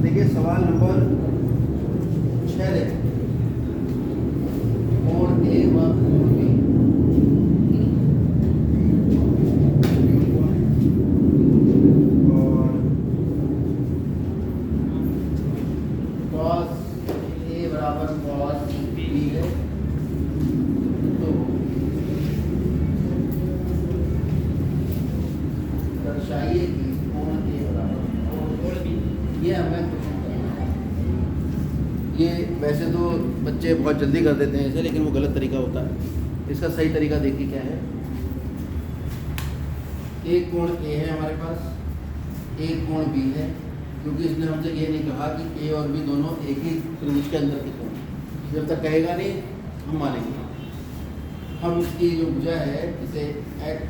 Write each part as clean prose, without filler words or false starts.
देखिए सवाल नंबर 6 देखें। कोण ए व कोण बी और cos ए बराबर cos बी है। तो दर्शाइए कि कोण ए बराबर कोण बी। ये हमें ये वैसे तो बच्चे बहुत जल्दी कर देते हैं इसे, लेकिन वो गलत तरीका होता है। इसका सही तरीका देखिए क्या है। एक कोण ए है हमारे पास, एक कोण बी है, क्योंकि इसने हमसे ये नहीं कहा कि ए और बी दोनों एक ही त्रिभुज के अंदर के कोण हैं। जब तक कहेगा नहीं हम मानेंगे। हम इसकी जो भुजा है इसे x,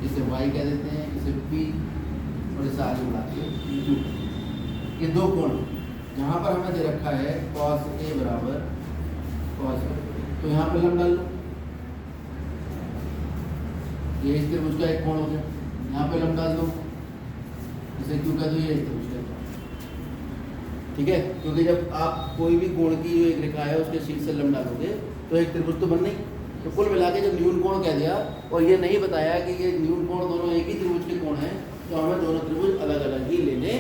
इसे y कह देते हैं, इसे p और इसे आगे बढ़ाते हैं q। ये दो कोण जहाँ पर हमें दे रखा है cos a बराबर cos b, तो यहाँ पर लंब डाल लो। ये इस त्रिभुज का एक कोण हो गया, यहाँ पे लंब डाल दो, इसे क्यों कह दो, ये इस त्रिभुज का एक कोण। ठीक है, क्योंकि जब आप कोई भी कोण की जो एक रेखा है उसके शीर्ष से लंब डालोगे तो एक त्रिभुज तो बन नहीं। तो कुल मिला के जब न्यून कोण कह दिया और ये नहीं बताया कि ये न्यून कोण दोनों एक ही त्रिभुज के कोण हैं, तो हमें दोनों त्रिभुज अलग अलग ही लेने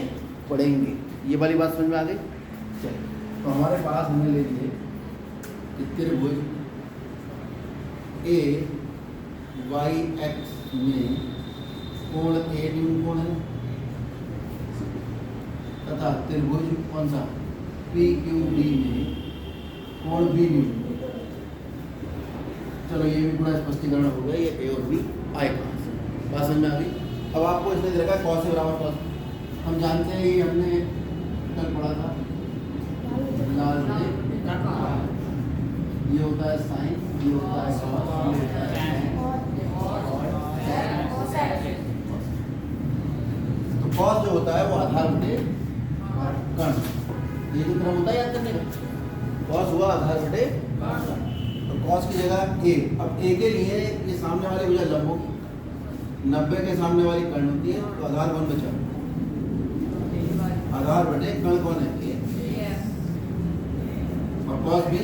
पड़ेंगे। ये वाली बात समझ में आ गई। चलिए, तो हमारे पास हमने ले लिए कि त्रिभुज ए वाई एक्स में कोण ए न्यून कोण है तथा त्रिभुज कौन सा पी क्यू डी में कोण बी न्यून। चलो ये भी पूरा स्पष्टीकरण हो गया, ये ए और बी आए कहाँ से, बात समझ में आ गई। अब आपको इसने दे रखा है कॉस ए बराबर कॉस। हम जानते हैं ये हमने कल पढ़ा था, लाल बटे काट। ये होता है साइन, ये होता है कॉस, ये होता है tan। तो कॉस जो होता है वो आधार बटे कर्ण, ये जो क्रम होता है याद करने का। कॉस हुआ आधार बटे कर्ण, तो कॉस की जगह ए। अब ए के लिए ये सामने वाली भुजा लंब होगी, 90 के सामने वाली कर्ण होती है, तो आधार कौन बचा, आधार बटे कर्ण कौन है, ए। और कॉस बी,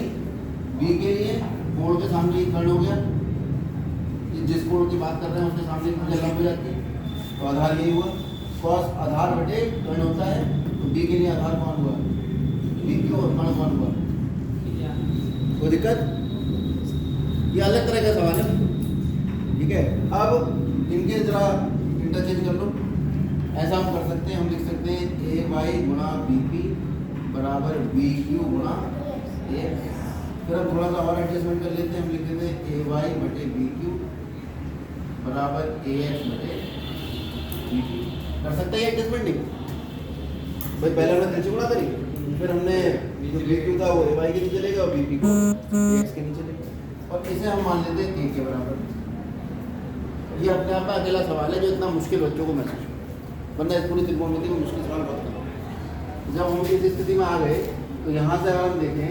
बी के लिए कोण के सामने कर्ण हो गया, जिस कोण की बात कर रहे हैं उसके सामने भुजा लंब हो जाती है, तो आधार यही हुआ। कॉस आधार बटे कर्ण होता है, तो बी के लिए आधार कौन हुआ, बी क्यू, और कर्ण कौन हुआ। कोई दिक्कत? ये अलग तरह का सवाल है, ठीक है। अब इनके जरा इंटरचेंज कर लो। ऐसा हम कर सकते हैं, हम लिख सकते हैं ए वाई गुणा बी पी बराबर बी क्यू गुणा ए। फिर हम थोड़ा सा और एडजस्टमेंट कर लेते हैं, हम लिख देते हैं ए वाई बटे बी क्यू बराबर ए एक्स बटे बी क्यू। कर सकते हैं एडजस्टमेंट नहीं भाई, पहले हमने त्रिज्या गुणा करी, फिर हमने जो बी क्यू था वो ए वाई के नीचे चलेगा और बी पी को ए एक्स के नीचे चलेगा, और इसे हम मान लेते हैं ए के बराबर। ये अपने आप में अकेला सवाल है जो इतना मुश्किल बच्चों को महसूस हो, वरना इस पूरी त्रिकोणमिति में मुश्किल सवाल बहुत कम। जब हम इस स्थिति में आ गए तो यहाँ से अगर हम देखें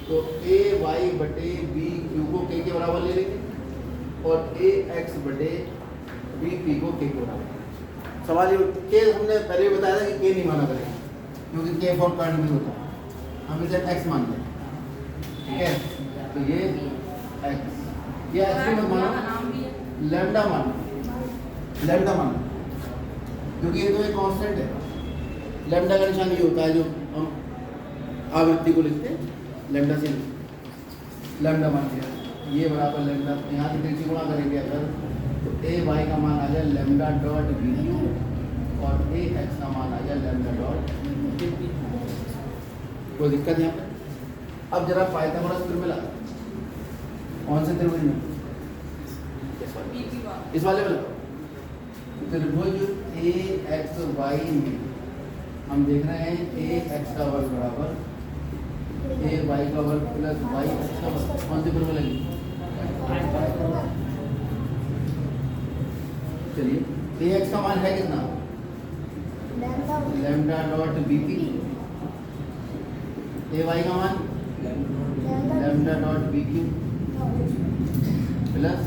तो ए वाई बटे बी क्यू को के बराबर ले लेंगे और ए एक्स बटे बी पी को के बराबर। सवाल ये के हमने पहले भी बताया था कि के नहीं माना करेंगे, क्योंकि के फॉर कर्ण भी होता है, हम इसे एक्स मान लें। ठीक है, तो ये एक्स, ये एक्स मत मानो, लैम्डा मानो, लैम्डा मानो, क्योंकि ये तो एक कांस्टेंट है। लैम्डा का निशान ये होता है जो हम आवृत्ति को लिखते हैं, लैम्डा से लैम्डा मान लिया, ये बराबर लैम्डा। यहाँ से त्रिज्या गुणा करेंगे अगर, तो ए वाई का मान आ गया लैम्डा डॉट बी क्यू और ए एक्स का मान आ गया लैम्डा डॉट बी पी। कोई दिक्कत यहाँ पे? अब जरा पाइथागोरस त्रिभुज मिला, कौन से त्रिभुज में, इस वाले में त्रिभुज ए एक्स वाई में हम देख रहे हैं ए एक्स का वर्ग बराबर ए वाई का वर्ग प्लस वाई एक्स का वर्ग। कौन सी त्रिभुज लगी? चलिए, ए एक्स का मान है कितना, lambda dot B P. A Y का मान lambda dot B Q plus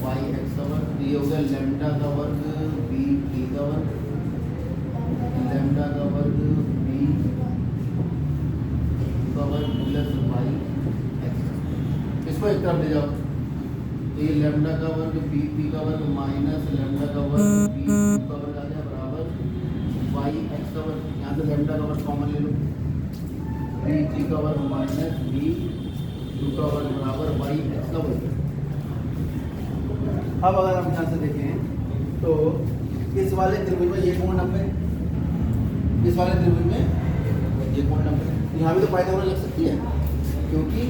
Y X का वर्ग। ये हो गया लैम्डा का वर्ग बी पी का वर्ग, लैम्डा का वर्ग बी का वर्ग प्लस वाई एक्स। इसको एक तरफ ले जाओ, ये लैम्डा का वर्ग बी पी का वर्ग माइनस लैम्डा का वर्ग बी का वर्ग आ गया बराबर वाई एक्स का वर्ग। यहाँ से लैम्डा का वर्ग कॉमन ले लो, बी जी का वर्ग माइनस बी टू का वर्ग बराबर वाई एक्स का वर्ग। अब अगर हम यहाँ से देखें तो इस वाले त्रिभुज में ये कोण 90, इस वाले त्रिभुज में ये कोण 90। यहाँ भी तो पाइथागोरस लग सकती है, क्योंकि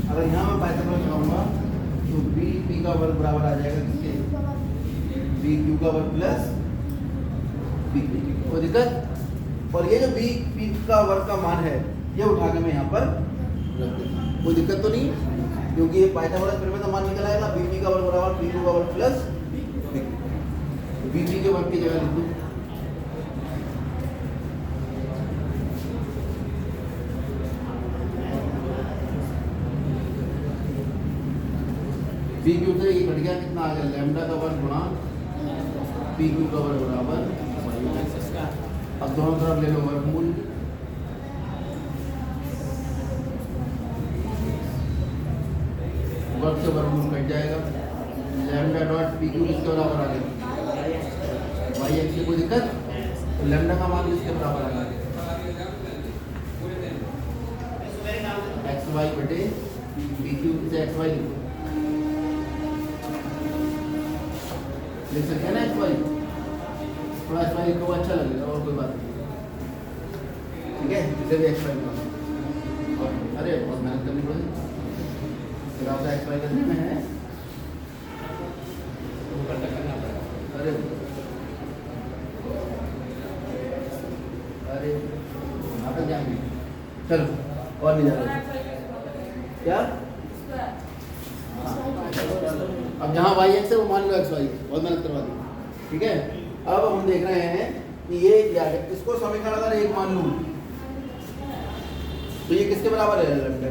अगर यहाँ मैं पाइथागोरस लगाऊंगा तो बी पी का वर्ग बराबर आ जाएगा किसके, बी क्यू का वर्ग प्लस बी क्यू। कोई दिक्कत? और ये जो बी पी का वर्ग का मान है ये उठा के मैं यहाँ पर रख देता हूँ, कोई दिक्कत तो नहीं, क्योंकि ये पाइथागोरस प्रमेय का मान निकल आएगा बी पी का वर्ग बराबर बी क्यू का वर्ग प्लस बी पी के वर्ग की जगह लिख दूँ। पी क्यू से ये कट गया, कितना आ गया लैम्डा का वर्ग गुणा पी क्यू का वर्ग बराबर। अब दोनों तरफ ले लो वर्गमूल, वर्ग से वर्गमूल कट जाएगा, लैम्डा डॉट पी क्यू किसके बराबर आ गया वाई एक्स। की कोई दिक्कत? तो लैम्डा का मान किसके बराबर आ गया एक्स वाई बटे पी क्यू से एक्स वाई लिख सकते हैं ना एक्स वाई, थोड़ा एक्स वाई लिखो अच्छा लगेगा और कोई बात नहीं, ठीक है। इसे भी एक्स वाई लिखो, अरे बहुत मेहनत करनी पड़ेगी फिर आपका एक्स वाई करने में है, अरे अरे यहाँ तक जाएंगे, चलो और नहीं जा रहा क्या। अब जहाँ वाई एक्स है वो मान लो एक्स वाई, बहुत मेहनत करवा दी, ठीक है। अब हम देख रहे हैं कि ये क्या है, इसको समीकरण अगर एक मान लूँ तो ये किसके बराबर है लैम्डा,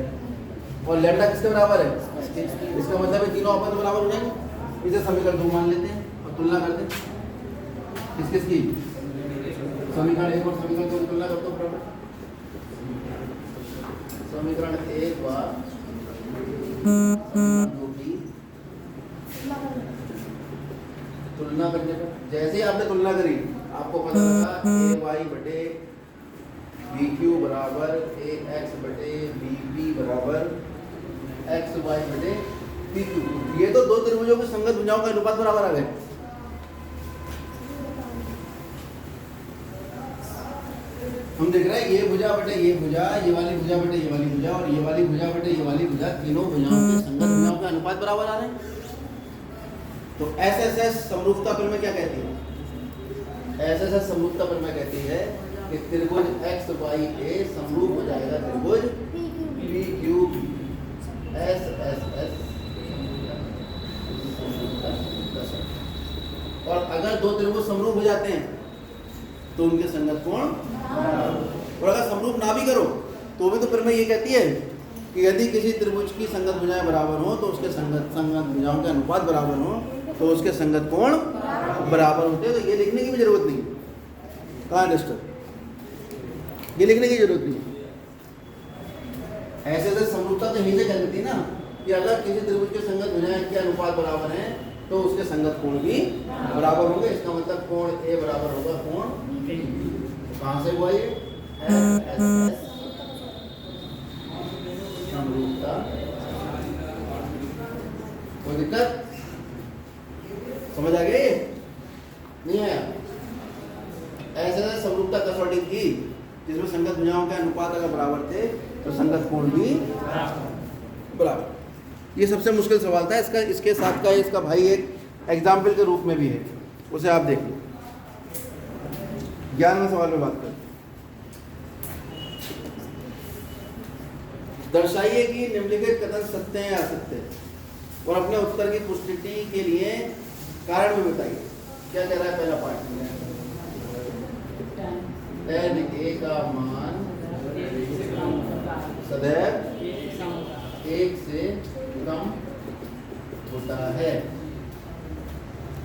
और लैम्डा किसके बराबर है, इसका मतलब है तीनों आपस में बराबर हो जाएंगे। इसे समीकरण 2 मान लेते हैं और तुलना करते हैं किस किस की, समीकरण 1 और समीकरण 2 की तुलना करते हो बराबर। समीकरण 1 बार तुलना करने पर जैसे ही आपने तुलना करी आपको पता लगा ए वाई बटे बी क्यू बराबर ए एक्स बटे बी पी बराबर एक्स वाई बटे पी क्यू। ये तो दो त्रिभुजों की संगत भुजाओं का अनुपात बराबर आ गए। हम देख रहे हैं ये भुजा बटे ये भुजा, ये वाली भुजा बटे ये वाली भुजा और ये वाली भुजा बटे ये वाली भुजा, तीनों भुजाओं के संगत भुजाओं के अनुपात बराबर आ रहे हैं। तो एसएसएस समरूपता प्रमेय क्या कहती है, एसएसएस समरूपता प्रमेय कहती है कि त्रिभुज एक्स वाई ए समरूप हो जाएगा त्रिभुज P Q S S S. और अगर दो त्रिभुज समरूप हो जाते हैं तो उनके संगत कोण, और अगर समरूप ना भी करो तो भी तो प्रमेय ये कहती है कि यदि किसी त्रिभुज की संगत भुजाएं बराबर हो तो उसके संगत भुजाओं के अनुपात बराबर हो तो उसके संगत कोण बराबर होते हैं। तो ये लिखने की भी जरूरत नहीं, कहाँ डिस्टर्ब, ये लिखने की जरूरत नहीं। ऐसे से समरूपता तो यही से कहती थी ना कि अगर किसी त्रिभुज के संगत भुजाएं के अनुपात बराबर हैं तो उसके संगत कोण भी बराबर होंगे। इसका मतलब कोण ए बराबर होगा कोण, कहाँ से हुआ ये एसएसएस समरूपता। कोई दिक्कत, समझ आ गई नहीं आया? ऐसे समरूपता कसौटी की जिसमें संगत भुजाओं के अनुपात अगर बराबर थे तो संगत कोण भी बराबर। ये सबसे मुश्किल सवाल था, इसका इसके साथ का इसका भाई एक एग्जाम्पल के रूप में भी है, उसे आप देख लो। 11वें सवाल में बात करें। दर्शाइए कि निम्नलिखित कथन सत्य हैं या असत्य है और अपने उत्तर की पुष्टि के लिए कारण भी बताइए। क्या कह रहा है पहला पार्ट में, n a का मान सदैव 1 से कम होता है।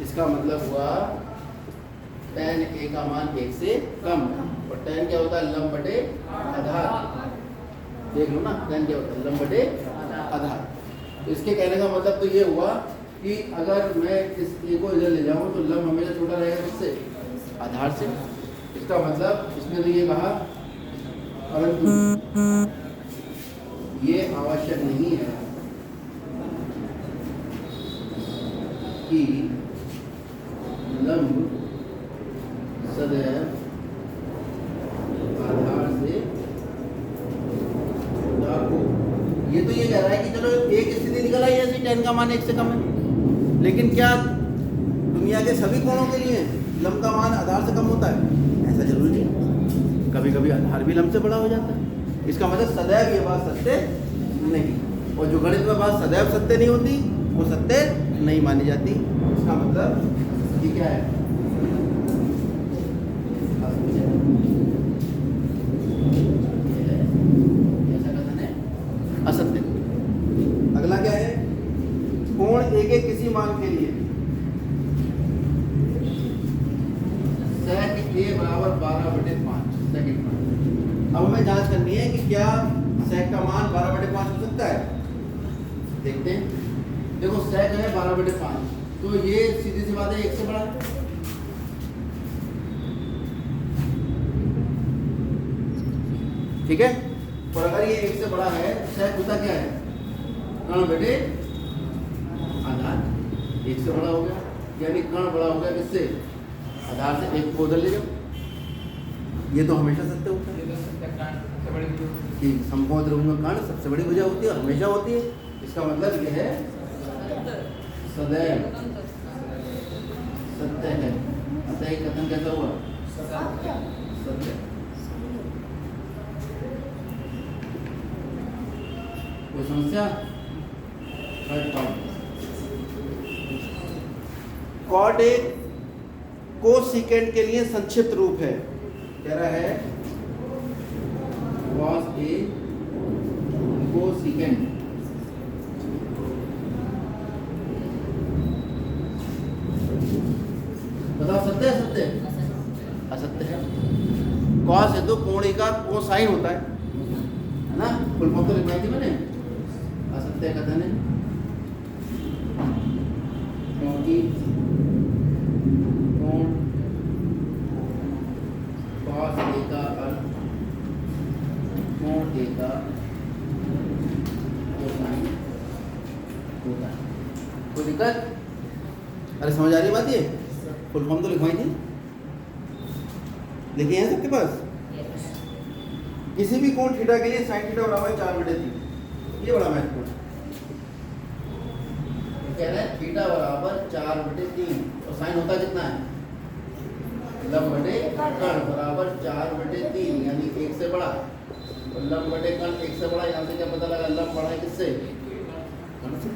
इसका मतलब हुआ tan a का मान 1 से कम, और tan क्या होता है, लंब बटे आधार। देख लो ना, tan क्या होता है, लंब बटे आधार। तो इसके कहने का मतलब तो ये हुआ कि अगर मैं इस a को इधर ले जाऊँ तो लंब हमेशा छोटा रहेगा किससे, आधार से। इसका मतलब इसने तो ये कहा, परंतु ये आवश्यक नहीं है कि लंब सदैव आधार से जुड़ा हो। ये तो ये कह रहा है कि चलो एक स्थिति निकल आई ऐसी tan का मान 1 से कम है, लेकिन क्या दुनिया के सभी कोणों के लिए लंब का मान आधार से कम होता है? ऐसा जरूरी नहीं, कभी कभी आधार भी लंब से बड़ा हो जाता है। इसका मतलब सदैव ये बात सत्य नहीं, और जो गणित में बात सदैव सत्य नहीं होती वो सत्य नहीं मानी जाती। इसका मतलब ये क्या है, ऐसा कथन है असत्य। अगला क्या है, कोण a के किसी मान के लिए sec a बराबर 12/5 सेकंड मान। अब हमें जांच करनी है कि क्या sec का मान 12/5 हो सकता है। देखते हैं, देखो sec है 12/5, तो ये सीधी सी बात है 1 से बड़ा है। ठीक है, और अगर ये 1 से बड़ा है, sec होता क्या है, कर्ण बटे आधार। 1 से बड़ा हो गया, यानी कर्ण बड़ा हो गया किससे, आधार से। 1 को उधर ले जाओ, ये तो हमेशा सत्य होता है कि समकोण त्रिभुज में कर्ण सबसे बड़ी भुजा होती है, हमेशा होती है। इसका मतलब यह है सदैव सत्य है। अतः एक कथन कैसा हुआ, सत्य। कोई समस्या? कॉट ए कोसेकेंड के लिए संक्षिप्त रूप है, कह रहा है cos a कोसेकेंड। बताओ सत्य है असत्य? असत्य है। cos है तो कोण a का कोसाइन होता है ना, फुल फॉर्म तो लिखवाई थी मैंने। असत्य कथन है क्योंकि कोण cos a का अर्थ कोण a का कोसाइन होता है। कोई दिक्कत? अरे समझ आ रही बात? ये फुल फॉर्म तो लिखवाई थी, लिखी है सबके पास। किसी भी कोण थीटा के लिए sin थीटा बराबर 4/3। ये बड़ा महत्वपूर्ण कह रहा है, थीटा बराबर 4/3, और साइन होता कितना है, लंब बटे कर्ण बराबर 4/3, यानी 1 से बड़ा। और लंब बटे कर्ण 1 से बड़ा, यहाँ से क्या पता लगा, लंब बड़ा है किससे, कर्ण से।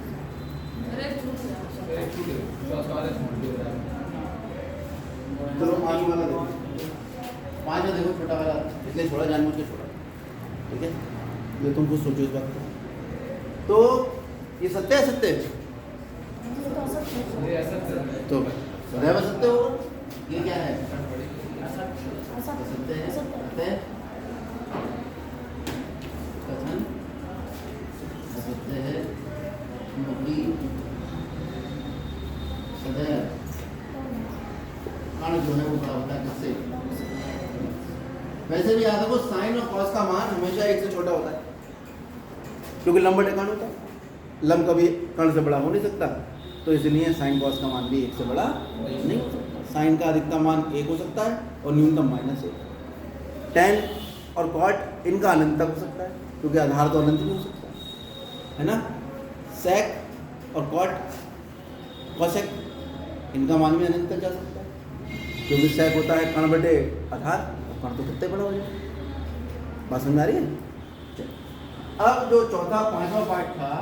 चलो 5 वाला देखो, 5 में देखो छोटा वाला, इसलिए थोड़ा जानबूझ के छोड़ा, ठीक है। ये तुम कुछ सोचो इस बात को। तो ये सत्य है, सत्य तो सदैव सत्य हो। ये क्या है, सत्य है, सत्य है। कथन असत्य है क्योंकि सदैव कर्ण जो है वो बड़ा होता है किससे। वैसे भी याद रखो, साइन और कॉस का मान हमेशा 1 से छोटा होता है, क्योंकि लंब बटे कर्ण होता है। लंब कभी कर्ण से बड़ा हो नहीं सकता, तो इसलिए साइन कॉस का मान भी 1 से बड़ा नहीं हो सकता। साइन का अधिकतम मान 1 हो सकता है और न्यूनतम -1। tan और कॉट इनका अनंत तक हो सकता है, क्योंकि आधार तो अनंत नहीं हो सकता है ना। sec और कॉट कॉसेक इनका मान भी अनंत तक जा सकता है, क्योंकि sec होता है कर्ण बटे आधार, और कर्ण तो कितने बड़ा हो जाए। बात समझ आ रही है? अब जो चौथा 5वां पार्ट था,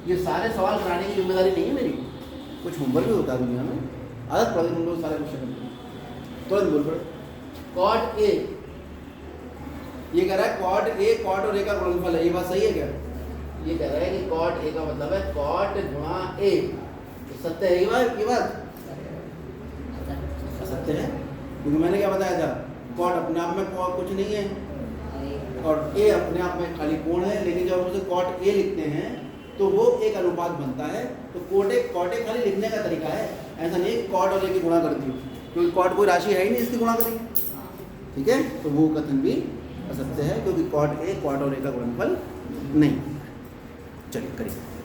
ये सारे सवाल कराने की जिम्मेदारी नहीं है मेरी, कुछ होमवर्क भी होता है दुनिया में, आदत पड़ गई लोग सारे क्वेश्चन तुरंत बोल पड़े। कॉट ए, ये कह रहा है कॉट ए कॉट और ए का गुणनफल है, ये बात सही है क्या? ये कह रहा है कि कॉट ए का मतलब है कॉट गुणा ए, तो सत्य है ये बात? क्योंकि मैंने क्या बताया था, कॉट अपने आप में कुछ नहीं है और ए अपने आप में खाली कोण है, लेकिन जब हम उसे कॉट ए लिखते हैं तो वो एक अनुपात बनता है। तो कॉट ए खाली लिखने का तरीका है, ऐसा नहीं कॉट और ए की गुणा करती हूँ, क्योंकि कॉट कोई राशि है ही नहीं इसकी गुणा करेंगे, ठीक है। तो वो कथन भी असत्य है, क्योंकि कॉट ए और ए का गुणनफल नहीं। चलिए करिए।